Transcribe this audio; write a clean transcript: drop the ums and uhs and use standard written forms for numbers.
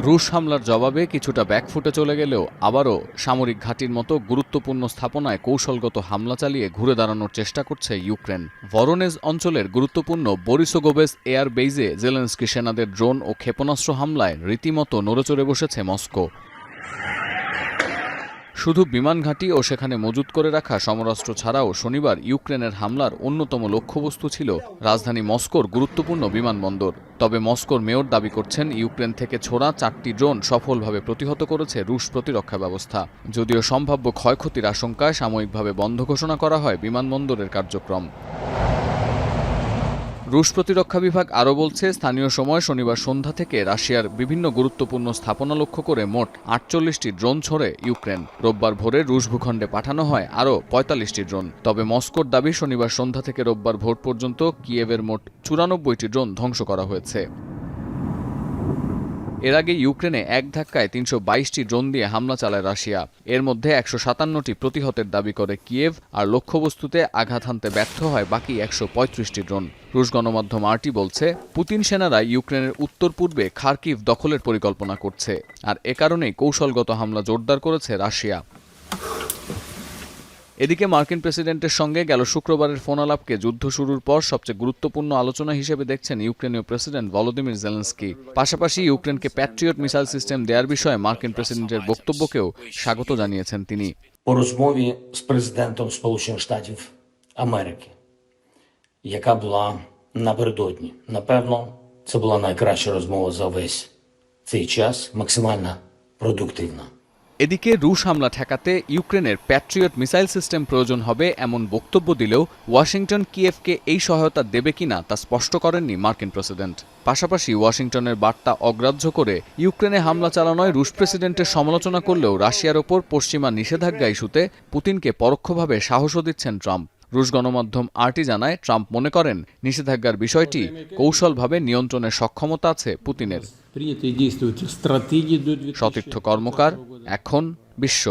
রুশ হামলার জবাবে কিছুটা ব্যাকফুটে চলে গেলেও আবারও সামরিক ঘাঁটির মতো গুরুত্বপূর্ণ স্থাপনায় কৌশলগত হামলা চালিয়ে ঘুরে দাঁড়ানোর চেষ্টা করছে ইউক্রেন। ভরোনেজ অঞ্চলের গুরুত্বপূর্ণ বরিসোগোভেস এয়ার বেইজে জেলেনস্কি সেনাদের ড্রোন ও ক্ষেপণাস্ত্র হামলায় রীতিমতো নড়েচড়ে বসেছে মস্কো। শুধু বিমান ঘাঁটি ও সেখানে মজুত করে রাখা সমরাস্ত্র ছাড়াও শনিবার ইউক্রেনের হামলার অন্যতম লক্ষ্যবস্তু ছিল রাজধানী মস্কোর গুরুত্বপূর্ণ বিমানবন্দর। তবে মস্কোর মেয়র দাবি করছেন ইউক্রেন থেকে ছোড়া 4টি ড্রোন সফলভাবে প্রতিহত করেছে রুশ প্রতিরক্ষা ব্যবস্থা। যদিও সম্ভাব্য ক্ষয়ক্ষতির আশঙ্কায় সাময়িকভাবে বন্ধ ঘোষণা করা হয় বিমানবন্দরের কার্যক্রম। রুশ প্রতিরক্ষা বিভাগ আরও বলছে, স্থানীয় সময় শনিবার সন্ধ্যা থেকে রাশিয়ার বিভিন্ন গুরুত্বপূর্ণ স্থাপনা লক্ষ্য করে মোট 48টি ড্রোন ছোড়ে ইউক্রেন। রোববার ভোরে রুশ ভূখণ্ডে পাঠানো হয় আরও 45টি ড্রোন। তবে মস্কোর দাবি শনিবার সন্ধ্যা থেকে রোববার ভোর পর্যন্ত কিয়েভের মোট 94টি ড্রোন ধ্বংস করা হয়েছে। এর আগে ইউক্রেনে এক ধাক্কায় 322টি ড্রোন দিয়ে হামলা চালায় রাশিয়া। এর মধ্যে 157টি প্রতিহতের দাবি করে কিয়েভ, আর লক্ষ্যবস্তুতে আঘাত হানতে ব্যর্থ হয় বাকি 135টি ড্রোন। রুশ গণমাধ্যম আরটি বলছে, পুতিন সেনারা ইউক্রেনের উত্তর পূর্বে খার্কিভ দখলের পরিকল্পনা করছে, আর এ কারণেই কৌশলগত হামলা জোরদার করেছে রাশিয়া। এদিকে মার্কিন প্রেসিডেন্টের সঙ্গে গেল শুক্রবারের ফোন আলাপকে যুদ্ধ শুরুর পর সবচেয়ে গুরুত্বপূর্ণ আলোচনা হিসেবে দেখছেন ইউক্রেনীয় প্রেসিডেন্ট ভলোদিমির জেলেনস্কি। পাশাপাশি ইউক্রেনকে প্যাট্রিয়ট মিসাইল সিস্টেম দেওয়ার বিষয়ে মার্কিন প্রেসিডেন্টের বক্তব্যকেও স্বাগত জানিয়েছেন তিনি। По розмові з президентом Сполучених Штатів Америки, яка була напередодні. Напевно, це була найкраща розмова за весь цей час, максимально продуктивна. এদিকে রুশ হামলা ঠেকাতে ইউক্রেনের প্যাট্রিয়ট মিসাইল সিস্টেম প্রয়োজন হবে এমন বক্তব্য দিলেও ওয়াশিংটন কিয়েভকে এই সহায়তা দেবে কিনা তা স্পষ্ট করেননি মার্কিন প্রেসিডেন্ট। পাশাপাশি ওয়াশিংটনের বার্তা অগ্রাহ্য করে ইউক্রেনে হামলা চালানোয় রুশ প্রেসিডেন্টের সমালোচনা করলেও রাশিয়ার ওপর পশ্চিমা নিষেধাজ্ঞা ইস্যুতে পুতিনকে পরোক্ষভাবে সাহসও দিচ্ছেন ট্রাম্প। রুশ গণমাধ্যম আরটি জানায়, ট্রাম্প মনে করেন নিষেধাজ্ঞার বিষয়টি কৌশলভাবে নিয়ন্ত্রণের সক্ষমতা আছে পুতিনের। সতীর্থ কর্মকার, এখন বিশ্ব।